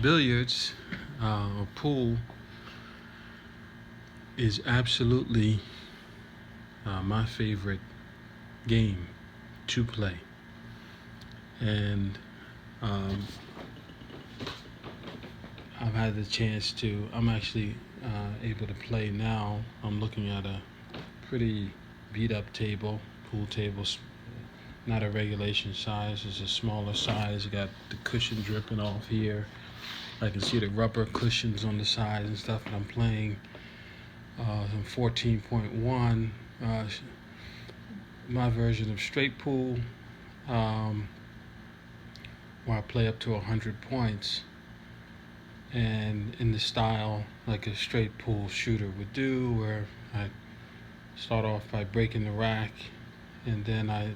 Billiards or pool is absolutely my favorite game to play. And I've had the chance to, I'm actually able to play now. I'm looking at a pretty beat up table, pool table, not a regulation size, it's a smaller size. Got the cushion dripping off here. I can see the rubber cushions on the sides and stuff. And I'm playing some 14.1, my version of straight pool, where I play up to 100 points, and in the style like a straight pool shooter would do, where I start off by breaking the rack, and then I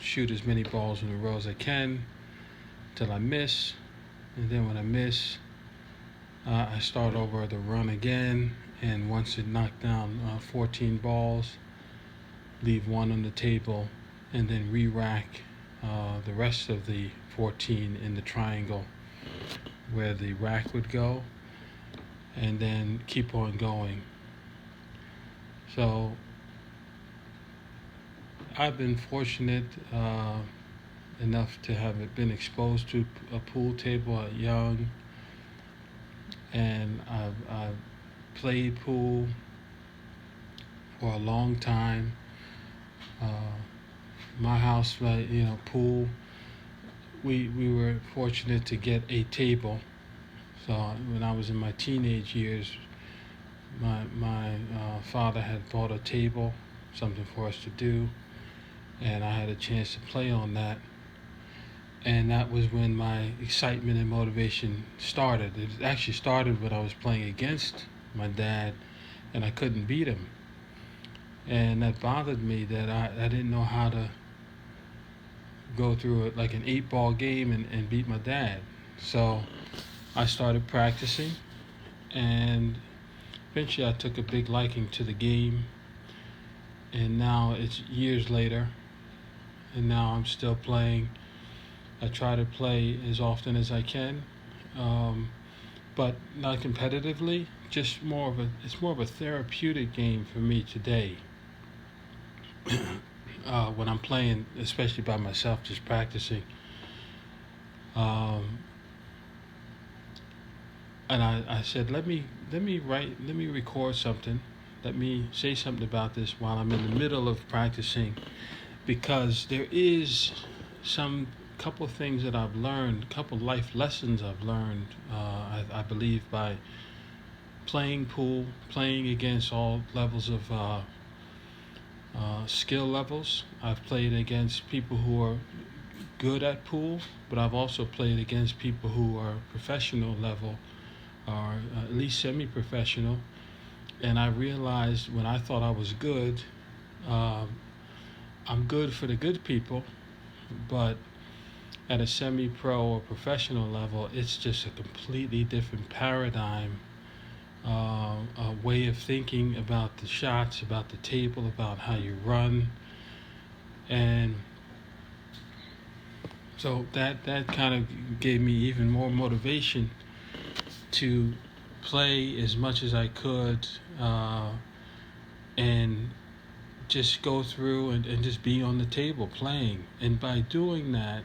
shoot as many balls in a row as I can till I miss, and then when I miss, I start over the run again, and once it knocked down 14 balls, leave one on the table, and then re-rack the rest of the 14 in the triangle where the rack would go, and then keep on going. So I've been fortunate enough to have been exposed to a pool table at young, and I've played pool for a long time. My house, pool. We were fortunate to get a table. So when I was in my teenage years, my father had bought a table, something for us to do, and I had a chance to play on that. And that was when my excitement and motivation started. It actually started when I was playing against my dad, and I couldn't beat him. And that bothered me, that I didn't know how to go through it like an 8-ball game and beat my dad. So I started practicing, and eventually I took a big liking to the game. And now it's years later, and now I'm still playing. I try to play as often as I can, but not competitively. Just it's more of a therapeutic game for me today. When I'm playing, especially by myself, just practicing. And I said, let me record something. Let me say something about this while I'm in the middle of practicing, because there is some couple things that I've learned, couple life lessons I've learned, I believe, by playing pool, playing against all levels of skill levels. I've played against people who are good at pool, but I've also played against people who are professional level, or at least semi-professional. And I realized when I thought I was good, I'm good for the good people, but at a semi-pro or professional level, it's just a completely different paradigm, a way of thinking about the shots, about the table, about how you run. And so that kind of gave me even more motivation to play as much as I could, and just go through and just be on the table playing. And by doing that,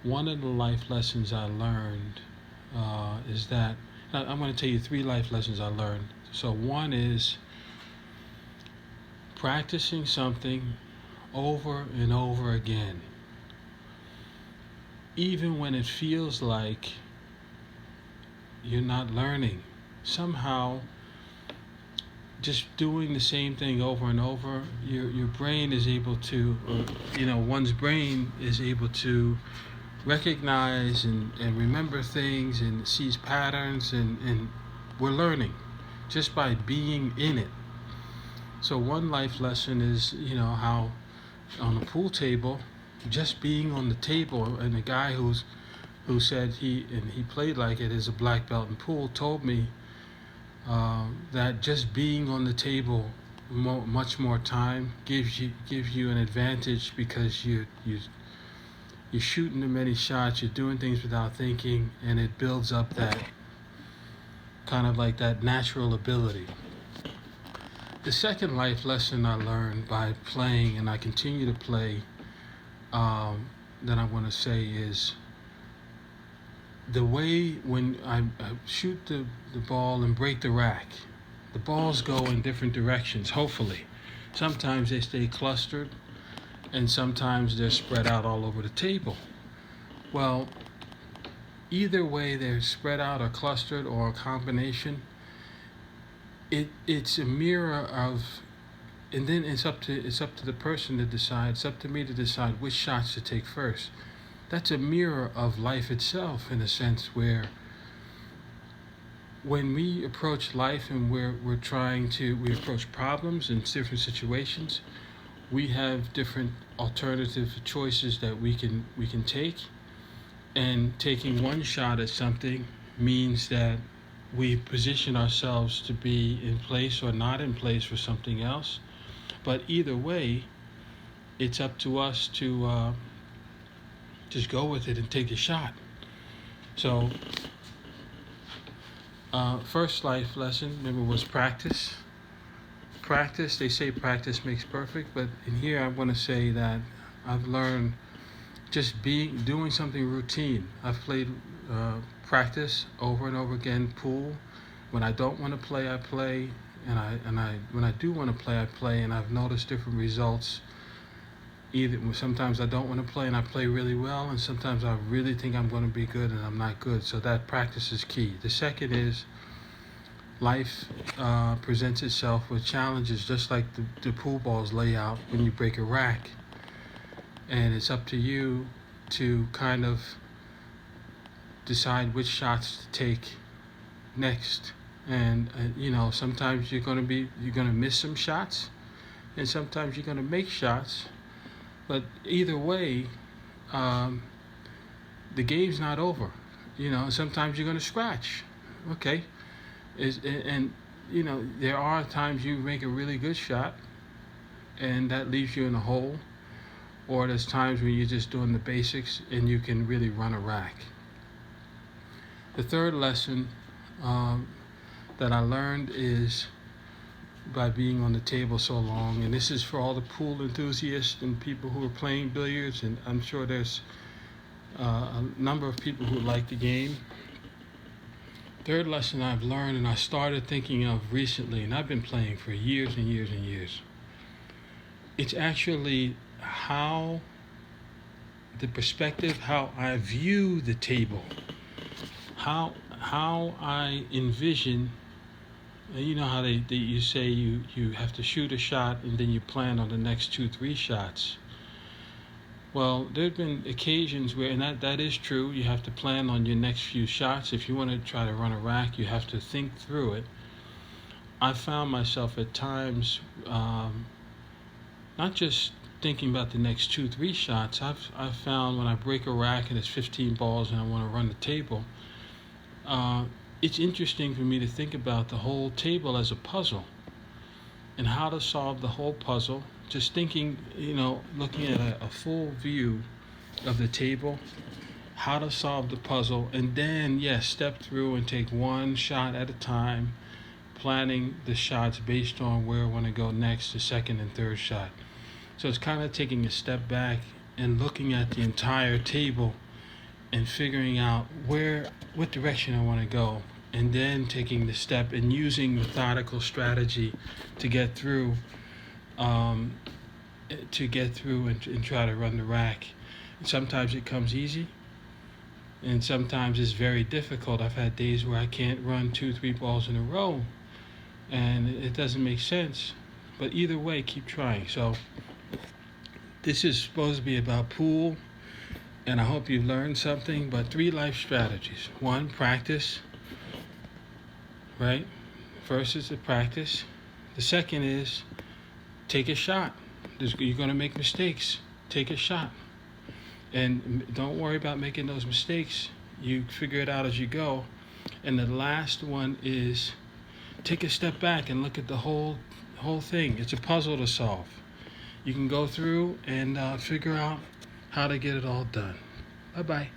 one of the life lessons I learned is that, I'm going to tell you 3 life lessons I learned. So one is practicing something over and over again, even when it feels like you're not learning. Somehow, just doing the same thing over and over, your brain is able to, one's brain is able to recognize and remember things and sees patterns, and we're learning just by being in it. So one life lesson is, how on a pool table, just being on the table, and the guy who said he played like it is a black belt in pool told me that just being on the table much more time gives you an advantage, because you're shooting too many shots, you're doing things without thinking, and it builds up that kind of like that natural ability. The second life lesson I learned by playing, and I continue to play, that I want to say is the way when I shoot the ball and break the rack, the balls go in different directions, hopefully. Sometimes they stay clustered, and sometimes they're spread out all over the table. Well, either way they're spread out or clustered or a combination, it's a mirror of, and then it's up to the person to decide, it's up to me to decide which shots to take first. That's a mirror of life itself, in a sense, where when we approach life and we approach problems in different situations, we have different alternative choices that we can take. And taking one shot at something means that we position ourselves to be in place or not in place for something else. But either way, it's up to us to just go with it and take the shot. So, first life lesson, remember, was practice. Practice, they say practice makes perfect, but in here I want to say that I've learned just doing something routine. I've played practice over and over again. Pool. When I don't want to play, I play, and when I do want to play, I play, and I've noticed different results. Either sometimes I don't want to play and I play really well, and sometimes I really think I'm going to be good and I'm not good. So that practice is key. The second is life presents itself with challenges, just like the pool balls lay out when you break a rack. And it's up to you to kind of decide which shots to take next. And sometimes you're going to miss some shots, and sometimes you're going to make shots. But either way, the game's not over. Sometimes you're going to scratch. Okay, there are times you make a really good shot, and that leaves you in a hole. Or there's times when you're just doing the basics and you can really run a rack. The third lesson that I learned is by being on the table so long, and this is for all the pool enthusiasts and people who are playing billiards, and I'm sure there's a number of people who like the game. Third lesson I've learned, and I started thinking of recently, and I've been playing for years and years and years. It's actually how I view the table, how I envision. You know how you say you have to shoot a shot and then you plan on the next 2-3 shots. Well, there have been occasions where, and that is true, you have to plan on your next few shots. If you want to try to run a rack, you have to think through it. I found myself at times not just thinking about the next 2-3 shots. I've found when I break a rack and it's 15 balls and I want to run the table, it's interesting for me to think about the whole table as a puzzle and how to solve the whole puzzle. Just thinking, looking at a full view of the table, how to solve the puzzle, and then, step through and take one shot at a time, planning the shots based on where I want to go next, the second and third shot. So it's kind of taking a step back and looking at the entire table and figuring out what direction I want to go, and then taking the step and using methodical strategy to get through and try to run the rack. And sometimes it comes easy, and sometimes it's very difficult. I've had days where I can't run 2-3 balls in a row, and it doesn't make sense. But either way, keep trying. So this is supposed to be about pool, and I hope you've learned something. But 3 life strategies. 1, practice. Right? First is the practice. The second is take a shot. You're going to make mistakes. Take a shot. And don't worry about making those mistakes. You figure it out as you go. And the last one is take a step back and look at the whole thing. It's a puzzle to solve. You can go through and figure out how to get it all done. Bye bye.